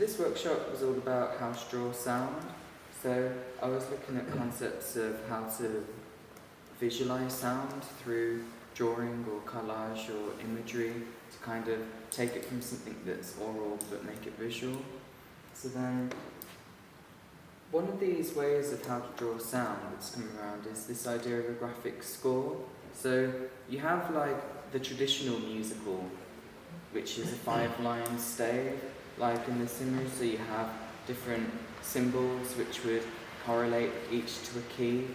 this workshop was all about how to draw sound. So I was looking at concepts of how to visualize sound through drawing or collage or imagery to kind of take it from something that's oral but make it visual. So then one of these ways of how to draw sound that's come around is this idea of a graphic score. So you have like the traditional musical, which is a 5-line stave, like in this image. So you have different symbols which would correlate each to a key.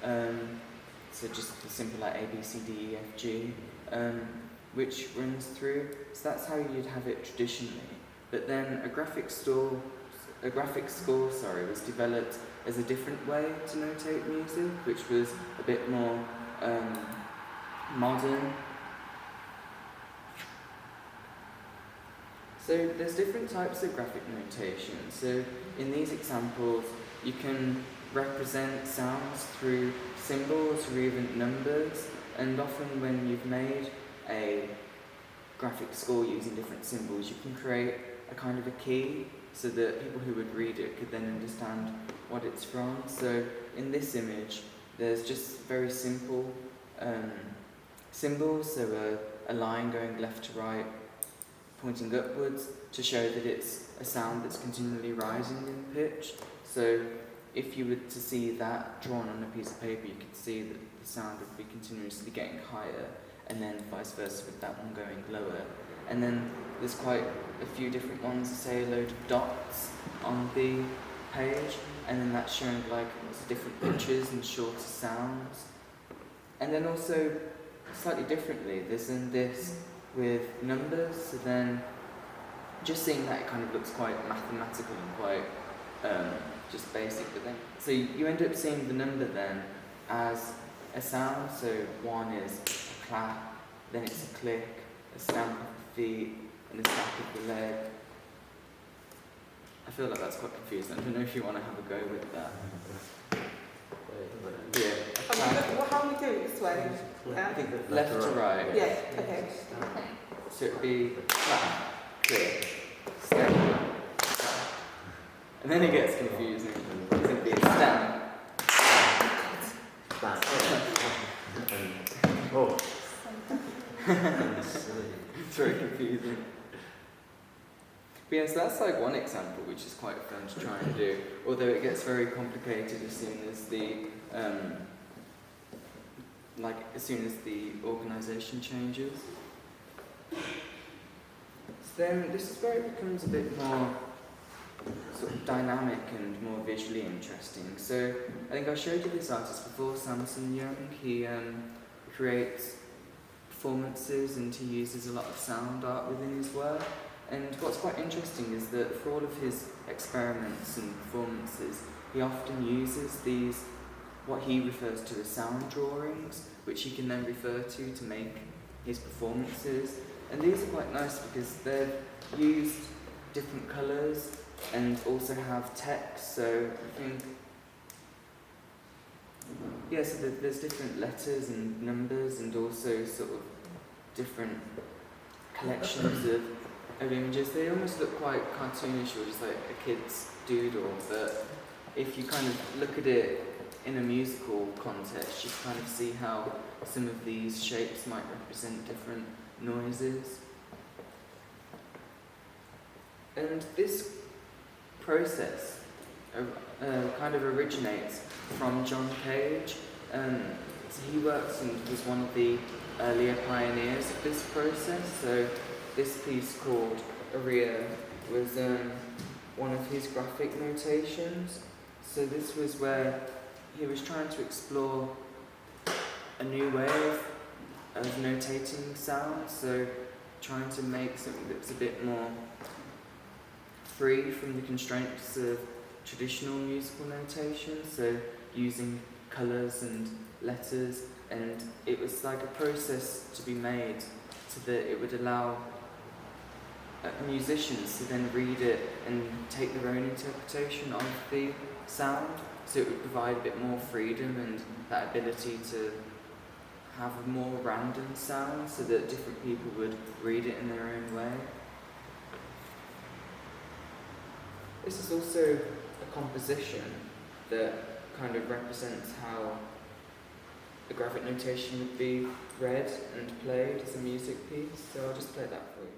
So just simple like A, B, C, D, E, F, G, which runs through. So that's how you'd have it traditionally. But then a graphic score was developed as a different way to notate music, which was a bit more modern. So there's different types of graphic notation. So in these examples, you can represent sounds through symbols or even numbers, and often when you've made a graphic score using different symbols, you can create a kind of a key so that people who would read it could then understand what it's from. So in this image, there's just very simple symbols, so a line going left to right, pointing upwards to show that it's a sound that's continually rising in pitch. So if you were to see that drawn on a piece of paper, you could see that the sound would be continuously getting higher, and then vice versa with that one going lower. And then there's quite a few different ones, say a load of dots on the page, and then that's showing like lots of different pitches and shorter sounds. And then also, slightly differently, there's in this with numbers, so then just seeing that, it kind of looks quite mathematical and quite just basic, but then so you end up seeing the number then as a sound. So one is a clap, then it's a click, a stamp of the feet, and a slap of the leg. I feel like that's quite confusing. I don't know if you want to have a go with that. Yeah. How are we doing this way? Left to right. Yeah, okay. So it'd be clap, click, stamp, clap. And then it gets confusing. It'd be a stamp. Oh. It's very confusing. But yeah, so that's like one example which is quite fun to try and do, although it gets very complicated as soon as the organisation changes. So then this is where it becomes a bit more sort of dynamic and more visually interesting. So I think I showed you this artist before, Samson Young. He creates performances and he uses a lot of sound art within his work. And what's quite interesting is that for all of his experiments and performances, he often uses these, what he refers to as sound drawings, which he can then refer to make his performances. And these are quite nice because they've used different colours and also have text. So I think, yeah, so there's different letters and numbers and also sort of different collections of images. They almost look quite cartoonish or just like a kid's doodle, but if you kind of look at it in a musical context, you kind of see how some of these shapes might represent different noises. And this process kind of originates from John Cage. So he works and was one of the earlier pioneers of this process. So this piece called Aria was one of his graphic notations. So this was where he was trying to explore a new way of notating sound, so trying to make something that's a bit more free from the constraints of traditional musical notation, so using colours and letters, and it was like a process to be made so that it would allow musicians to then read it and take their own interpretation of the sound, so it would provide a bit more freedom and that ability to have a more random sound so that different people would read it in their own way. This is also a composition that kind of represents how the graphic notation would be read and played as a music piece, so I'll just play that for you.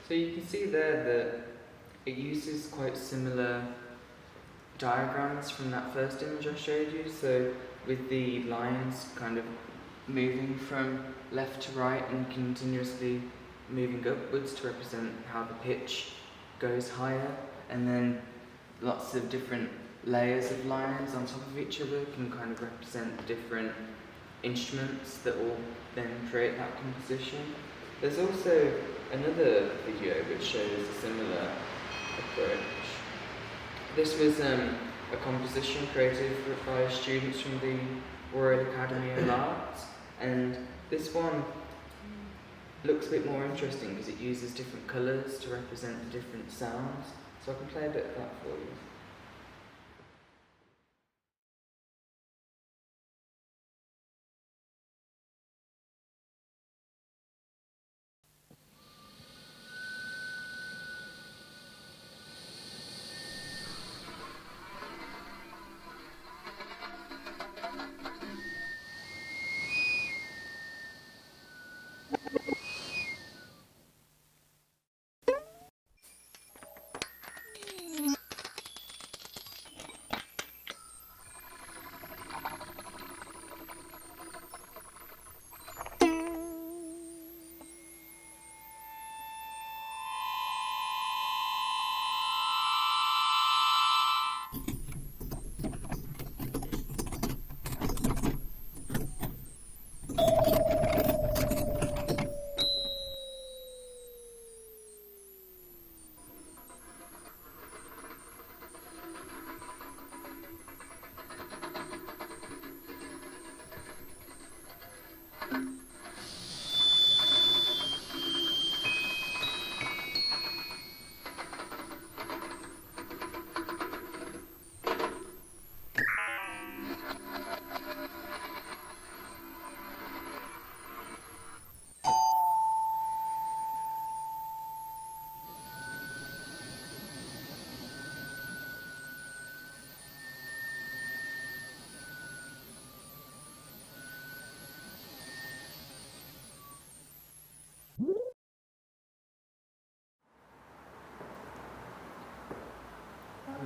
So you can see there that it uses quite similar diagrams from that first image I showed you, so with the lines kind of moving from left to right and continuously moving upwards to represent how the pitch goes higher, and then lots of different layers of lines on top of each other can kind of represent different instruments that will then create that composition. There's also another video which shows a similar approach. This was a composition created by students from the Royal Academy of Arts, and this one looks a bit more interesting because it uses different colours to represent the different sounds. So I can play a bit of that for you.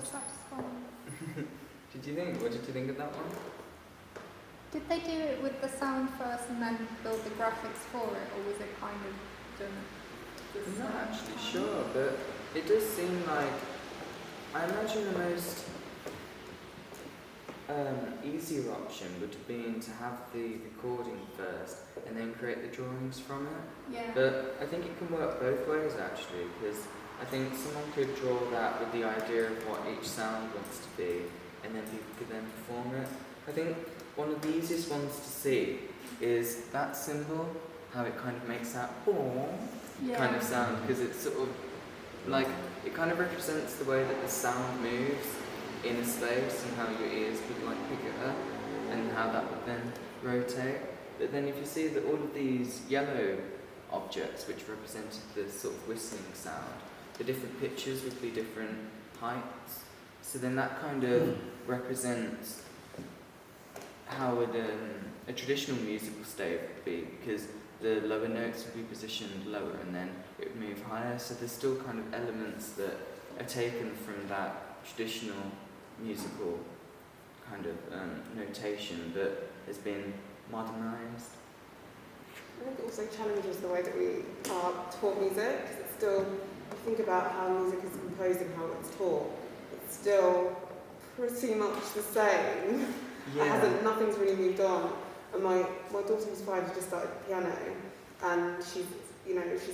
Satisfying. What did you think of that one? Did they do it with the sound first and then build the graphics for it, or was it kind of done? I'm not actually sure, but it does seem like, I imagine the most easier option would have been to have the recording first and then create the drawings from it. Yeah. But I think it can work both ways actually, because I think someone could draw that with the idea of what each sound wants to be, and then people could then perform it. I think one of the easiest ones to see is that symbol, how it kind of makes that boom kind of sound, because it's sort of like, it kind of represents the way that the sound moves in a space and how your ears would like pick it up and how that would then rotate. But then if you see that all of these yellow objects which represented the sort of whistling sound, the different pitches would be different heights. So then that kind of represents how a traditional musical stave would be, because the lower notes would be positioned lower and then it would move higher. So there's still kind of elements that are taken from that traditional musical kind of notation that has been modernised. I think it also challenges the way that we are taught music, because it's still, you think about how music is composed and how it's taught, it's still pretty much the same. Yeah. Nothing's really moved on. And my daughter who's 5 has just started piano, and she's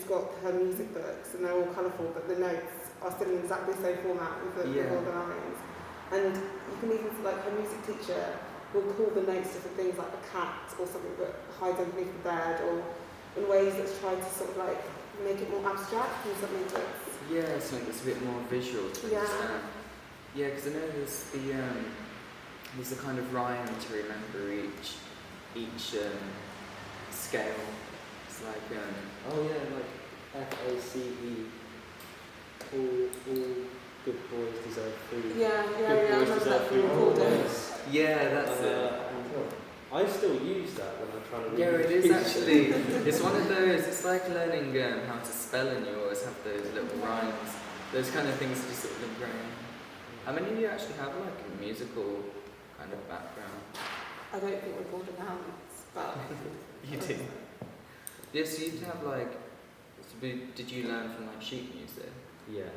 got her music books and they're all colourful, but the notes are still in exactly the same format with all the lines. And you can even, like, her music teacher will call the notes different things, like a cat or something that hides underneath the bed, or in ways that's tried to sort of like make it more abstract and something that's... Yeah, something that's a bit more visual to understand. Yeah, because I know there's a kind of rhyme to remember each scale. It's like like FACE, all good boys deserve food. Yeah, I remember that from recording. Yeah, that's it. I still use that when I'm trying to read. Yeah, it is actually. It's one of those, it's like learning how to spell, and you always have those little rhymes. Those kind of things just sort of ingrained. How many of you actually have like a musical kind of background? I don't think we're called accounts, but... You do? Yes, so you have like... Did you learn from like sheet music? Yeah.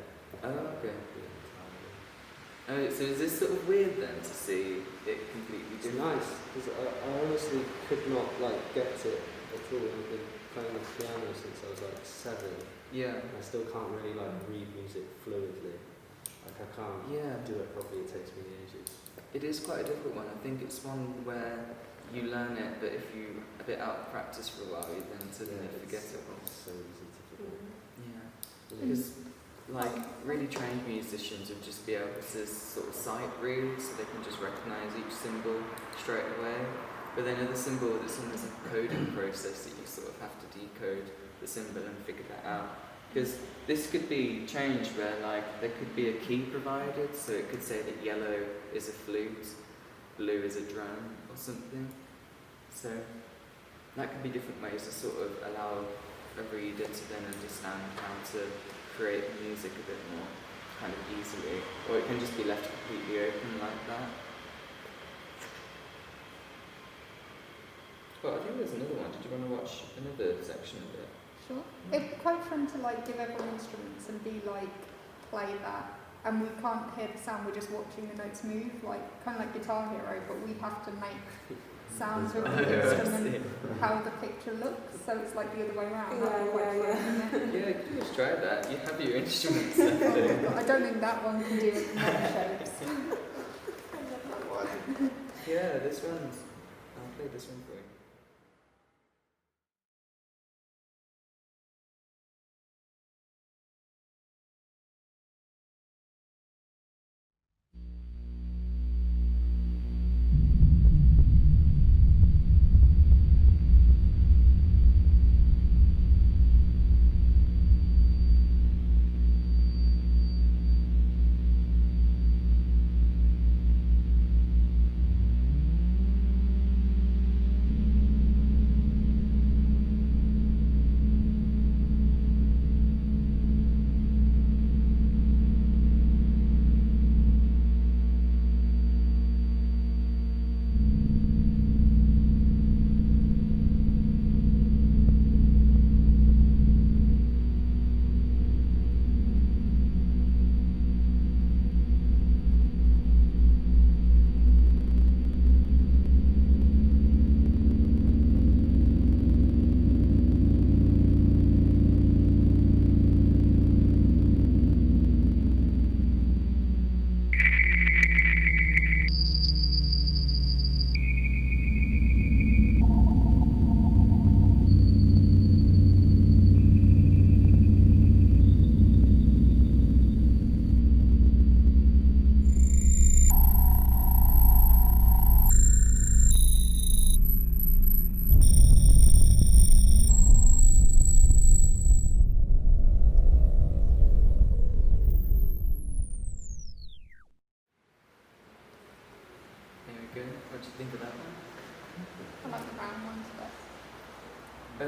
Oh, okay. Oh, so is this sort of weird then to see it completely It's different? nice, because I honestly could not like get it at all. I've been playing the piano since I was like 7. Yeah. I still can't really like read music fluidly. Like I can't do it properly, it takes me ages. It is quite a difficult one. I think it's one where you learn it, but if you a bit out of practice for a while, you then suddenly forget it. It's so easy to forget. Yeah. Because like really trained musicians would just be able to sort of sight read, so they can just recognise each symbol straight away. But then other symbol, it's almost like a coding process that you sort of have to decode the symbol and figure that out. Because this could be changed where like there could be a key provided, so it could say that yellow is a flute, blue is a drum or something. So that could be different ways to sort of allow a reader to then understand how to create music a bit more kind of easily, or it can just be left completely open like that. Well, I think there's another one. Did you want to watch another section of it? Sure. It'd be quite fun to like give everyone instruments and be like, play that, and we can't hear the sound, we're just watching the notes move, like kind of like Guitar Hero, but we have to make sounds with the instrument, how the picture looks, so it's like the other way around. Yeah, you could just try that. You have your instruments there. I don't think that one can do it in other shapes. Yeah, this one's... I'll play this one for you.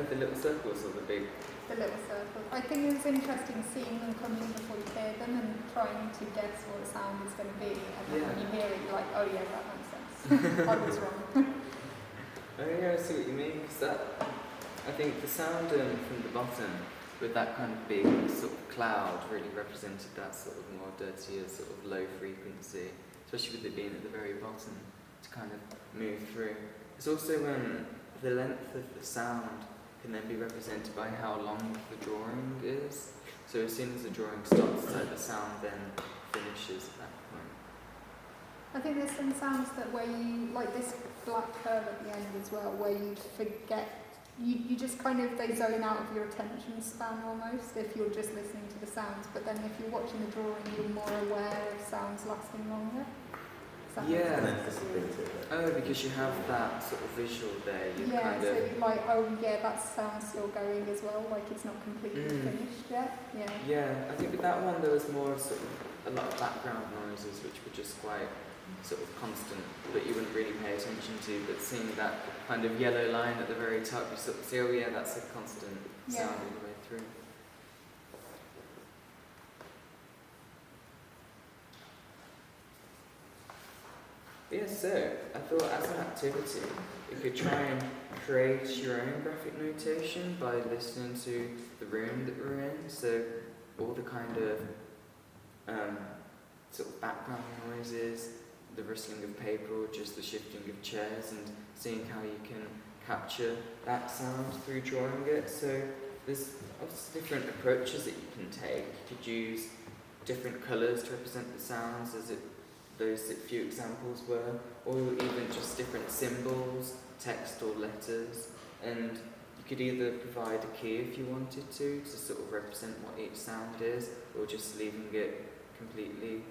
of the little circles or the big? The little circles. I think it was interesting seeing them come in before you hear them and trying to guess what the sound is going to be. And then when you hear it, you're like, oh yeah, that makes sense. I was wrong. Oh yeah, I see what you mean. Because that, I think the sound from the bottom with that kind of big sort of cloud really represented that sort of more dirtier, sort of low frequency, especially with it being at the very bottom to kind of move through. It's also the length of the sound can then be represented by how long the drawing is. So as soon as the drawing stops, like the sound then finishes at that point. I think there's some sounds that where you, like this black curve at the end as well, where you forget, you just kind of, they zone out of your attention span almost if you're just listening to the sounds, but then if you're watching the drawing, you're more aware of sounds lasting longer. Yeah. And anticipated it. Oh, because you have that sort of visual there. You Yeah, kind so of, you're like, oh yeah, that sound's still going as well, like it's not completely finished yet. Yeah. yeah, I think with that one there was more sort of a lot of background noises which were just quite sort of constant, but you wouldn't really pay attention to. But seeing that kind of yellow line at the very top, you sort of see, oh yeah, that's a constant sound all the way through. Yeah, so I thought as an activity, you could try and create your own graphic notation by listening to the room that we're in. So all the kind of sort of background noises, the rustling of paper or just the shifting of chairs, and seeing how you can capture that sound through drawing it. So there's obviously different approaches that you can take. You could use different colours to represent the sounds, as those few examples were, or even just different symbols, text or letters, and you could either provide a key if you wanted to sort of represent what each sound is, or just leaving it completely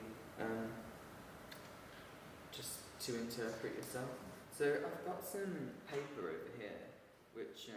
just to interpret yourself. So I've got some paper over here which